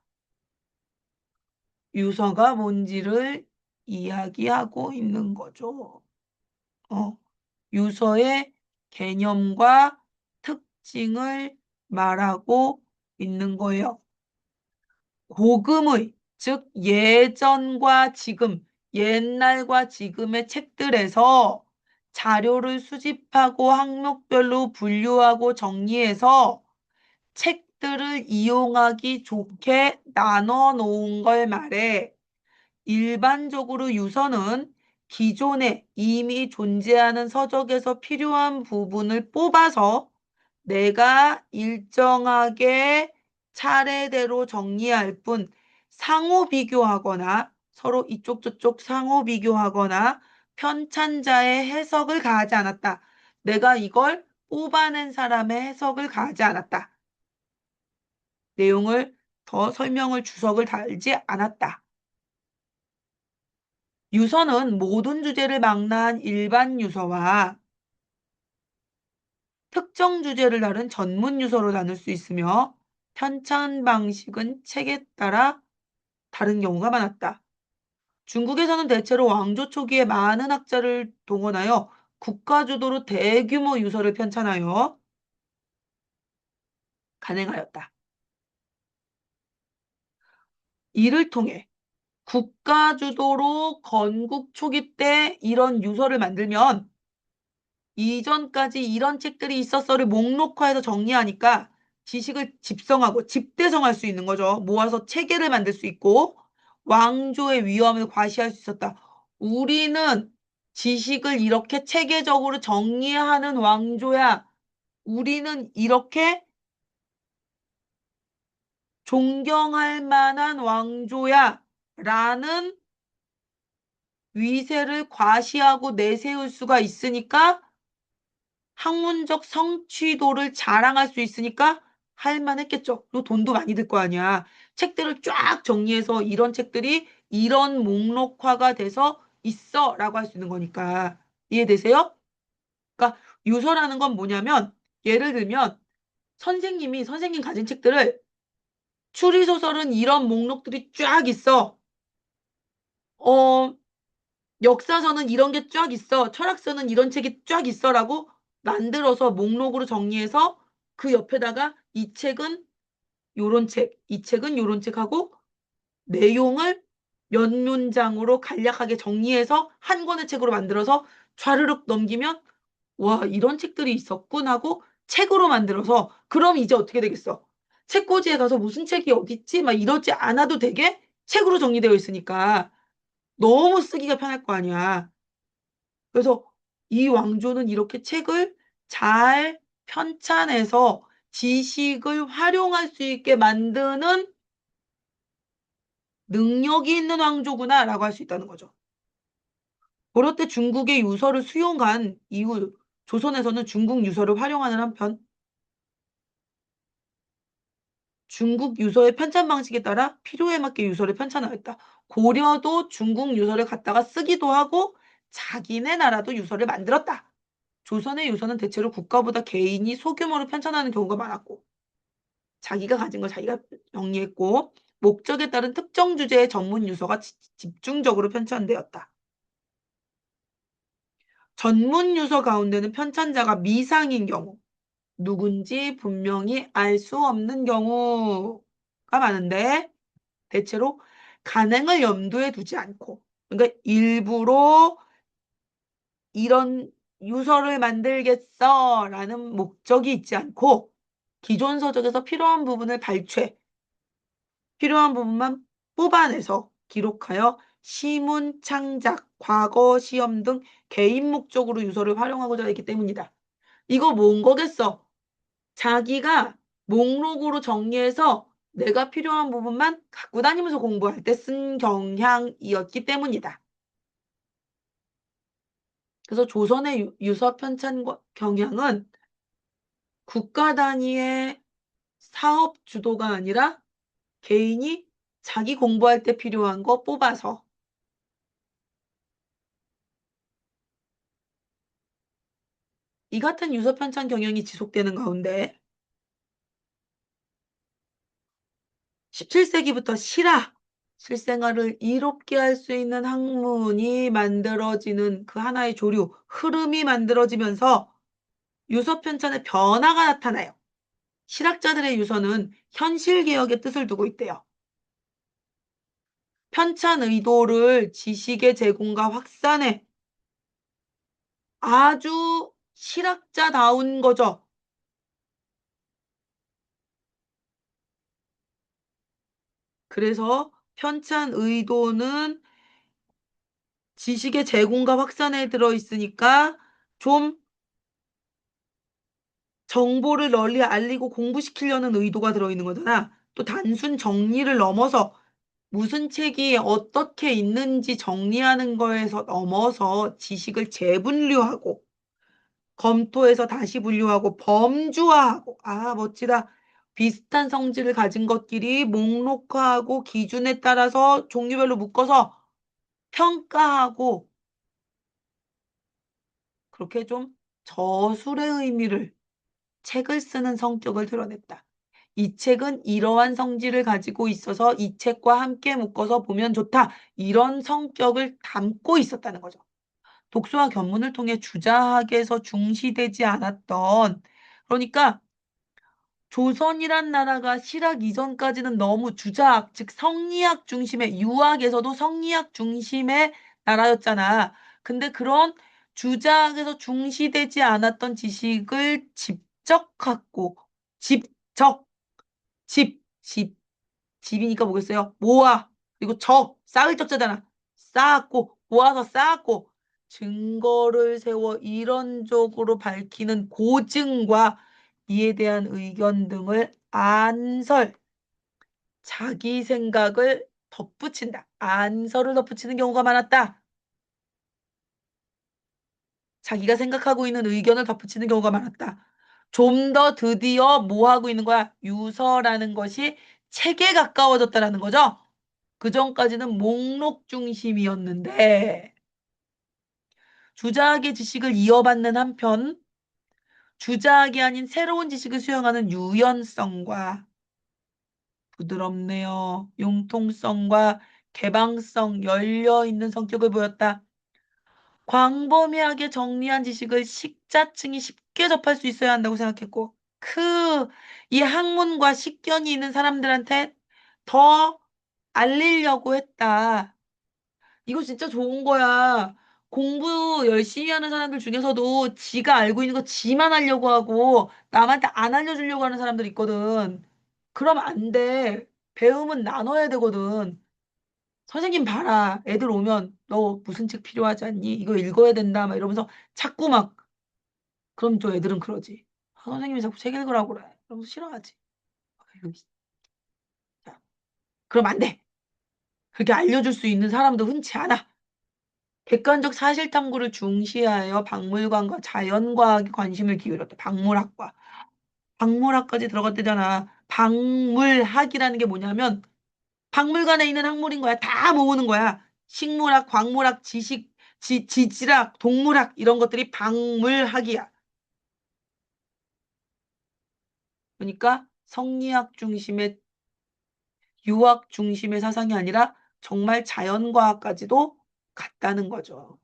[SPEAKER 1] 유서가 뭔지를 이야기하고 있는 거죠. 유서의 개념과 특징을 말하고 있는 거예요. 고금의, 즉 예전과 지금, 옛날과 지금의 책들에서 자료를 수집하고 항목별로 분류하고 정리해서 책들을 이용하기 좋게 나눠 놓은 걸 말해. 일반적으로 유서는 기존에 이미 존재하는 서적에서 필요한 부분을 뽑아서 내가 일정하게 차례대로 정리할 뿐 상호 비교하거나 서로 이쪽 저쪽 상호 비교하거나 편찬자의 해석을 가하지 않았다. 내가 이걸 뽑아낸 사람의 해석을 가하지 않았다. 내용을 더 설명을 주석을 달지 않았다. 유서는 모든 주제를 망라한 일반 유서와 특정 주제를 다룬 전문 유서로 나눌 수 있으며 편찬 방식은 책에 따라 다른 경우가 많았다. 중국에서는 대체로 왕조 초기에 많은 학자를 동원하여 국가 주도로 대규모 유서를 편찬하여 간행하였다. 이를 통해 국가 주도로 건국 초기 때 이런 유서를 만들면 이전까지 이런 책들이 있었어를 목록화해서 정리하니까 지식을 집성하고 집대성할 수 있는 거죠. 모아서 체계를 만들 수 있고 왕조의 위험을 과시할 수 있었다. 우리는 지식을 이렇게 체계적으로 정리하는 왕조야. 우리는 이렇게 존경할 만한 왕조야 라는 위세를 과시하고 내세울 수가 있으니까 학문적 성취도를 자랑할 수 있으니까 할 만했겠죠. 또 돈도 많이 들 거 아니야. 책들을 쫙 정리해서 이런 책들이 이런 목록화가 돼서 있어 라고 할 수 있는 거니까. 이해되세요? 그러니까 유서라는 건 뭐냐면 예를 들면 선생님 가진 책들을 추리소설은 이런 목록들이 쫙 있어. 어, 역사서는 이런 게 쫙 있어. 철학서는 이런 책이 쫙 있어라고 만들어서 목록으로 정리해서 그 옆에다가 이 책은 요런 책, 이 책은 요런 책하고 내용을 몇 문장으로 간략하게 정리해서 한 권의 책으로 만들어서 좌르륵 넘기면 와, 이런 책들이 있었군 하고 책으로 만들어서 그럼 이제 어떻게 되겠어? 책꽂이에 가서 무슨 책이 어딨지? 막 이러지 않아도 되게 책으로 정리되어 있으니까 너무 쓰기가 편할 거 아니야. 그래서 이 왕조는 이렇게 책을 잘 편찬해서 지식을 활용할 수 있게 만드는 능력이 있는 왕조구나라고 할 수 있다는 거죠. 그럴 때 중국의 유서를 수용한 이후 조선에서는 중국 유서를 활용하는 한편 중국 유서의 편찬 방식에 따라 필요에 맞게 유서를 편찬하였다. 고려도 중국 유서를 갖다가 쓰기도 하고 자기네 나라도 유서를 만들었다. 조선의 유서는 대체로 국가보다 개인이 소규모로 편찬하는 경우가 많았고 자기가 가진 걸 자기가 정리했고 목적에 따른 특정 주제의 전문 유서가 집중적으로 편찬되었다. 전문 유서 가운데는 편찬자가 미상인 경우, 누군지 분명히 알 수 없는 경우가 많은데 대체로 간행을 염두에 두지 않고 그러니까 일부러 이런 유서를 만들겠어라는 목적이 있지 않고 기존 서적에서 필요한 부분을 발췌, 필요한 부분만 뽑아내서 기록하여 시문 창작, 과거 시험 등 개인 목적으로 유서를 활용하고자 했기 때문이다. 이거 뭔 거겠어? 자기가 목록으로 정리해서 내가 필요한 부분만 갖고 다니면서 공부할 때 쓴 경향이었기 때문이다. 그래서 조선의 유서 편찬 경향은 국가 단위의 사업 주도가 아니라 개인이 자기 공부할 때 필요한 거 뽑아서 이 같은 유서 편찬 경향이 지속되는 가운데 17세기부터 실화, 실생활을 이롭게 할 수 있는 학문이 만들어지는 그 하나의 조류, 흐름이 만들어지면서 유서 편찬의 변화가 나타나요. 실학자들의 유서는 현실개혁의 뜻을 두고 있대요. 편찬 의도를 지식의 제공과 확산에 아주 실학자다운 거죠. 그래서 편찬 의도는 지식의 제공과 확산에 들어있으니까 좀 정보를 널리 알리고 공부시키려는 의도가 들어있는 거잖아. 또 단순 정리를 넘어서 무슨 책이 어떻게 있는지 정리하는 거에서 넘어서 지식을 재분류하고 검토해서 다시 분류하고 범주화하고 아 멋지다. 비슷한 성질을 가진 것끼리 목록화하고 기준에 따라서 종류별로 묶어서 평가하고 그렇게 좀 저술의 의미를 책을 쓰는 성격을 드러냈다. 이 책은 이러한 성질을 가지고 있어서 이 책과 함께 묶어서 보면 좋다. 이런 성격을 담고 있었다는 거죠. 독서와 견문을 통해 주자학에서 중시되지 않았던 그러니까 조선이란 나라가 실학 이전까지는 너무 주자학, 즉 성리학 중심의 유학에서도 성리학 중심의 나라였잖아. 근데 그런 주자학에서 중시되지 않았던 지식을 직접 갖고 집적, 집이니까 뭐겠어요? 모아. 그리고 쌓을 적자잖아. 쌓았고, 모아서 쌓았고, 증거를 세워 이론적으로 밝히는 고증과 이에 대한 의견 등을 안설, 자기 생각을 덧붙인다. 안서를 덧붙이는 경우가 많았다. 자기가 생각하고 있는 의견을 덧붙이는 경우가 많았다. 좀 더 드디어 뭐 하고 있는 거야? 유서라는 것이 책에 가까워졌다라는 거죠. 그전까지는 목록 중심이었는데 주자학의 지식을 이어받는 한편 주자학이 아닌 새로운 지식을 수용하는 유연성과 부드럽네요. 융통성과 개방성, 열려있는 성격을 보였다. 광범위하게 정리한 지식을 식자층이 쉽게 접할 수 있어야 한다고 생각했고, 이 학문과 식견이 있는 사람들한테 더 알리려고 했다. 이거 진짜 좋은 거야. 공부 열심히 하는 사람들 중에서도 지가 알고 있는 거 지만 하려고 하고 남한테 안 알려주려고 하는 사람들 있거든. 그러면 안 돼. 배움은 나눠야 되거든. 선생님 봐라. 애들 오면 너 무슨 책 필요하지 않니? 이거 읽어야 된다. 막 이러면서 자꾸 막 그럼 또 애들은 그러지. 아, 선생님이 자꾸 책 읽으라고 그래. 그러면서 싫어하지. 아이고, 진짜. 그럼 안 돼. 그렇게 알려줄 수 있는 사람도 흔치 않아. 객관적 사실 탐구를 중시하여 박물관과 자연과학에 관심을 기울였다. 박물학과. 박물학까지 들어갔대잖아. 박물학이라는 게 뭐냐면 박물관에 있는 학문인 거야. 다 모으는 거야. 식물학, 광물학, 지질학, 동물학 이런 것들이 박물학이야. 그러니까 성리학 중심의 유학 중심의 사상이 아니라 정말 자연과학까지도 갔다는 거죠.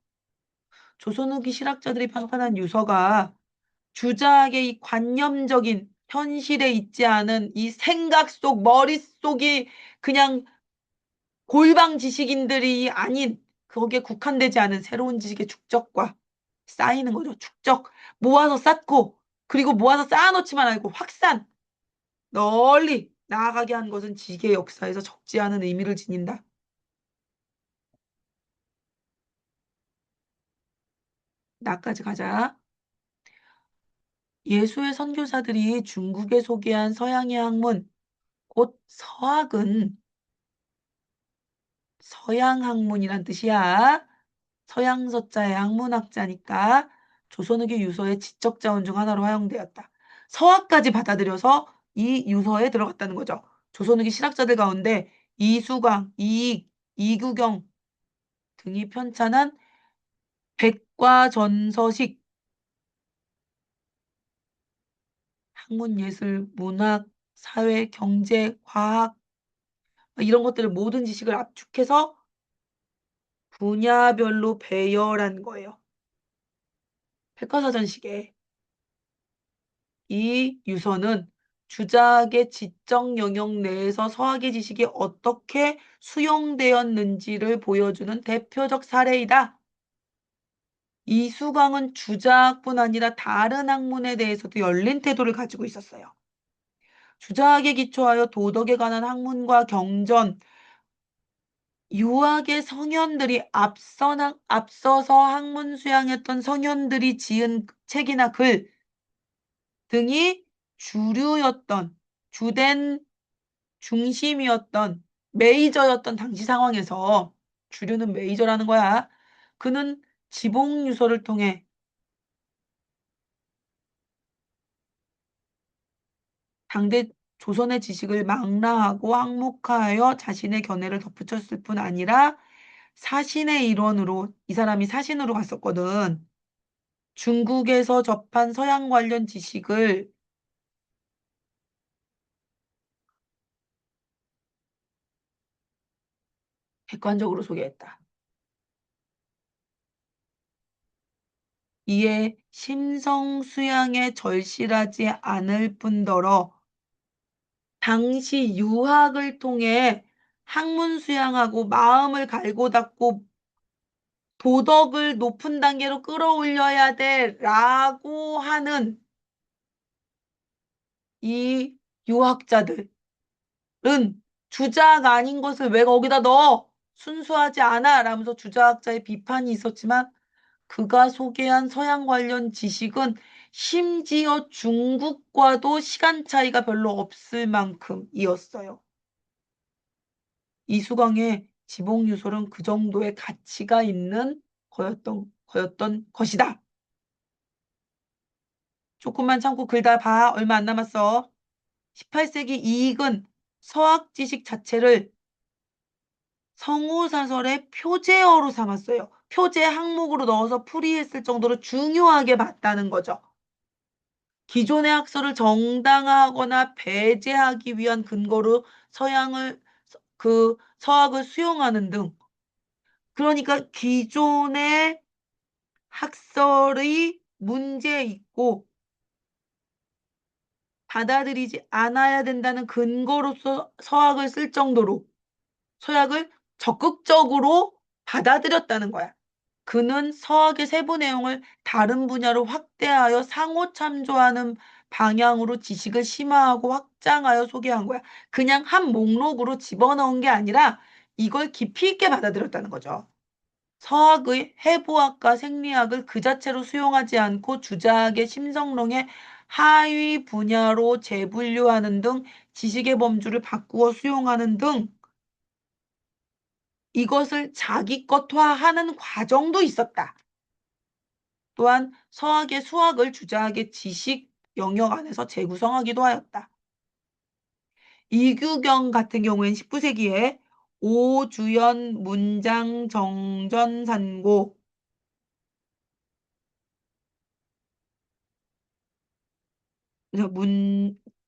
[SPEAKER 1] 조선 후기 실학자들이 판단한 유서가 주자학의 이 관념적인 현실에 있지 않은 이 생각 속 머릿속이 그냥 골방 지식인들이 아닌 거기에 국한되지 않은 새로운 지식의 축적과 쌓이는 거죠. 축적. 모아서 쌓고 그리고 모아서 쌓아놓지만 않고 확산. 널리 나아가게 한 것은 지식의 역사에서 적지 않은 의미를 지닌다. 나까지 가자. 예수의 선교사들이 중국에 소개한 서양의 학문, 곧 서학은 서양 학문이란 뜻이야. 서양서자의 학문학자니까 조선후기 유서의 지적 자원 중 하나로 활용되었다. 서학까지 받아들여서 이 유서에 들어갔다는 거죠. 조선후기 실학자들 가운데 이수광, 이익, 이구경 등이 편찬한 백과전서식 학문, 예술, 문학, 사회, 경제, 과학 이런 것들을 모든 지식을 압축해서 분야별로 배열한 거예요. 백과사전식에. 이 유서는 주작의 지적 영역 내에서 서학의 지식이 어떻게 수용되었는지를 보여주는 대표적 사례이다. 이수광은 주작뿐 아니라 다른 학문에 대해서도 열린 태도를 가지고 있었어요. 주작에 기초하여 도덕에 관한 학문과 경전, 유학의 성현들이 앞서서 학문 수양했던 성현들이 지은 책이나 글 등이 주류였던 주된 중심이었던 메이저였던 당시 상황에서 주류는 메이저라는 거야. 그는 지봉 유서를 통해 당대 조선의 지식을 망라하고 항목화하여 자신의 견해를 덧붙였을 뿐 아니라 사신의 일원으로 이 사람이 사신으로 갔었거든. 중국에서 접한 서양 관련 지식을 객관적으로 소개했다. 이에 심성 수양에 절실하지 않을 뿐더러 당시 유학을 통해 학문 수양하고 마음을 갈고 닦고 도덕을 높은 단계로 끌어올려야 돼라고 하는 이 유학자들은 주자학 아닌 것을 왜 거기다 넣어? 순수하지 않아 라면서 주자학자의 비판이 있었지만 그가 소개한 서양 관련 지식은 심지어 중국과도 시간 차이가 별로 없을 만큼이었어요. 이수강의 지복유설은 그 정도의 가치가 있는 거였던 것이다. 조금만 참고 글다 봐. 얼마 안 남았어. 18세기 이익은 서학 지식 자체를 성우사설의 표제어로 삼았어요. 표제 항목으로 넣어서 풀이했을 정도로 중요하게 봤다는 거죠. 기존의 학설을 정당화하거나 배제하기 위한 근거로 서학을 수용하는 등, 그러니까 기존의 학설의 문제 있고 받아들이지 않아야 된다는 근거로서 서학을 쓸 정도로 서약을 적극적으로 받아들였다는 거야. 그는 서학의 세부 내용을 다른 분야로 확대하여 상호 참조하는 방향으로 지식을 심화하고 확장하여 소개한 거야. 그냥 한 목록으로 집어넣은 게 아니라 이걸 깊이 있게 받아들였다는 거죠. 서학의 해부학과 생리학을 그 자체로 수용하지 않고 주자학의 심성론의 하위 분야로 재분류하는 등 지식의 범주를 바꾸어 수용하는 등 이것을 자기 것화하는 과정도 있었다. 또한 서학의 수학을 주자학의 지식 영역 안에서 재구성하기도 하였다. 이규경 같은 경우에는 19세기에 오주연 문장 정전산고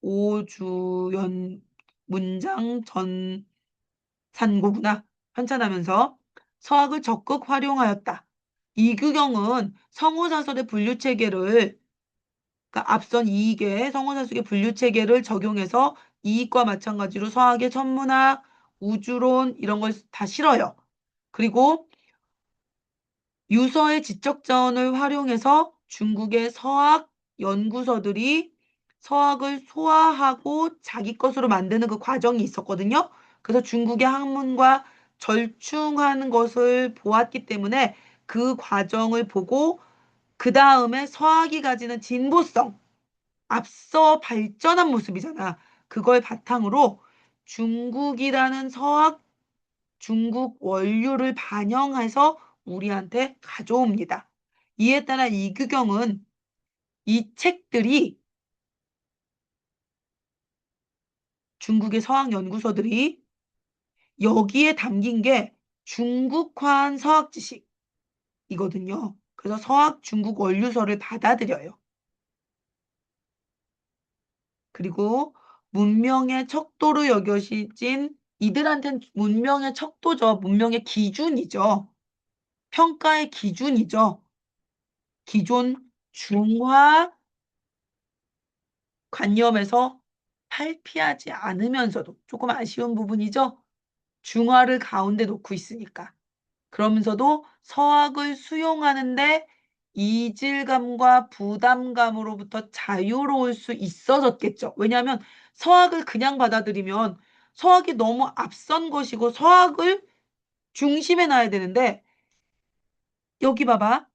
[SPEAKER 1] 오주연 문장 전산고구나. 편찬하면서 서학을 적극 활용하였다. 이규경은 성우사설의 분류체계를 그러니까 앞선 이익의 성우사설의 분류체계를 적용해서 이익과 마찬가지로 서학의 천문학, 우주론 이런 걸 다 실어요. 그리고 유서의 지적자원을 활용해서 중국의 서학 연구서들이 서학을 소화하고 자기 것으로 만드는 그 과정이 있었거든요. 그래서 중국의 학문과 절충하는 것을 보았기 때문에 그 과정을 보고 그 다음에 서학이 가지는 진보성, 앞서 발전한 모습이잖아. 그걸 바탕으로 중국이라는 서학, 중국 원류를 반영해서 우리한테 가져옵니다. 이에 따라 이규경은 이 책들이 중국의 서학 연구소들이 여기에 담긴 게 중국화한 서학 지식이거든요. 그래서 서학 중국 원류서를 받아들여요. 그리고 문명의 척도로 여겨진 이들한테는 문명의 척도죠. 문명의 기준이죠. 평가의 기준이죠. 기존 중화 관념에서 탈피하지 않으면서도 조금 아쉬운 부분이죠. 중화를 가운데 놓고 있으니까. 그러면서도 서학을 수용하는데 이질감과 부담감으로부터 자유로울 수 있어졌겠죠. 왜냐하면 서학을 그냥 받아들이면 서학이 너무 앞선 것이고 서학을 중심에 놔야 되는데 여기 봐봐.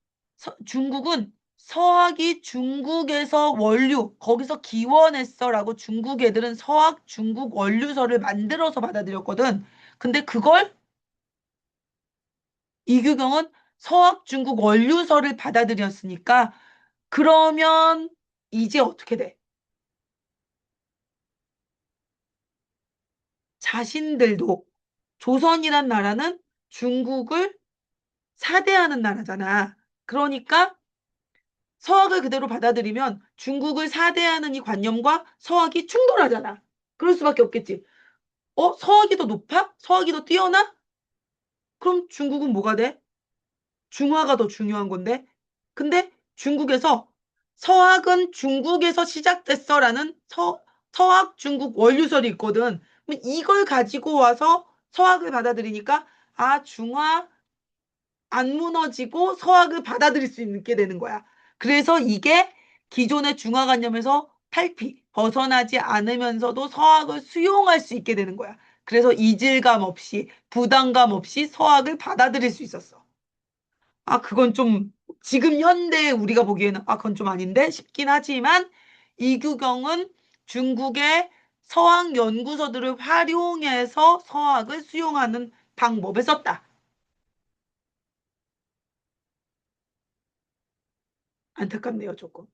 [SPEAKER 1] 중국은 서학이 중국에서 원류, 거기서 기원했어라고 중국 애들은 서학 중국 원류서를 만들어서 받아들였거든. 근데 그걸 이규경은 서학 중국 원류서를 받아들였으니까 그러면 이제 어떻게 돼? 자신들도 조선이란 나라는 중국을 사대하는 나라잖아. 그러니까 서학을 그대로 받아들이면 중국을 사대하는 이 관념과 서학이 충돌하잖아. 그럴 수밖에 없겠지. 서학이 더 높아? 서학이 더 뛰어나? 그럼 중국은 뭐가 돼? 중화가 더 중요한 건데. 근데 중국에서 서학은 중국에서 시작됐어라는 서학 중국 원류설이 있거든. 그럼 이걸 가지고 와서 서학을 받아들이니까 중화 안 무너지고 서학을 받아들일 수 있게 되는 거야. 그래서 이게 기존의 중화관념에서 벗어나지 않으면서도 서학을 수용할 수 있게 되는 거야. 그래서 이질감 없이 부담감 없이 서학을 받아들일 수 있었어. 그건 좀 지금 현대 우리가 보기에는 그건 좀 아닌데 싶긴 하지만 이규경은 중국의 서학 연구소들을 활용해서 서학을 수용하는 방법에 썼다. 안타깝네요, 조금.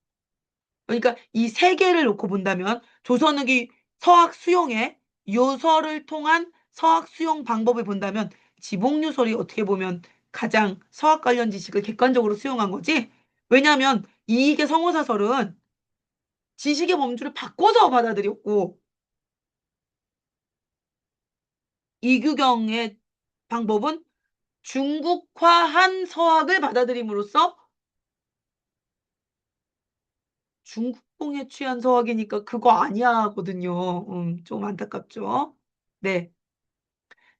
[SPEAKER 1] 그러니까 이 세 개를 놓고 본다면 조선후기 서학 수용의 요설을 통한 서학 수용 방법을 본다면 지복요설이 어떻게 보면 가장 서학 관련 지식을 객관적으로 수용한 거지. 왜냐하면 이익의 성어사설은 지식의 범주를 바꿔서 받아들였고 이규경의 방법은 중국화한 서학을 받아들임으로써 중국풍에 취한 서학이니까 그거 아니야거든요. 좀 안타깝죠. 네.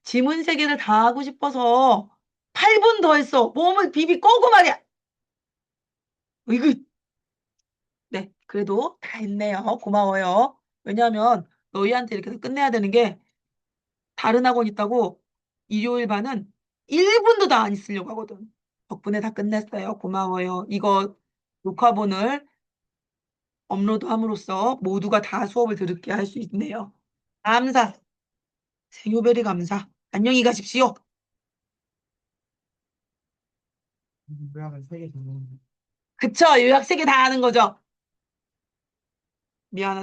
[SPEAKER 1] 지문 세 개를 다 하고 싶어서 8분 더 했어. 몸을 비비 꺼고 말이야. 이거 네. 그래도 다 했네요. 고마워요. 왜냐하면 너희한테 이렇게 해서 끝내야 되는 게 다른 학원 있다고 일요일 반은 1분도 다 안 있으려고 하거든. 덕분에 다 끝냈어요. 고마워요. 이거 녹화본을 업로드함으로써 모두가 다 수업을 들었게 할 수 있네요. 감사. 생유베리 감사. 안녕히 가십시오.
[SPEAKER 2] 모양을 세개 정도.
[SPEAKER 1] 그쵸. 요약 3개 다 하는 거죠. 미안하다.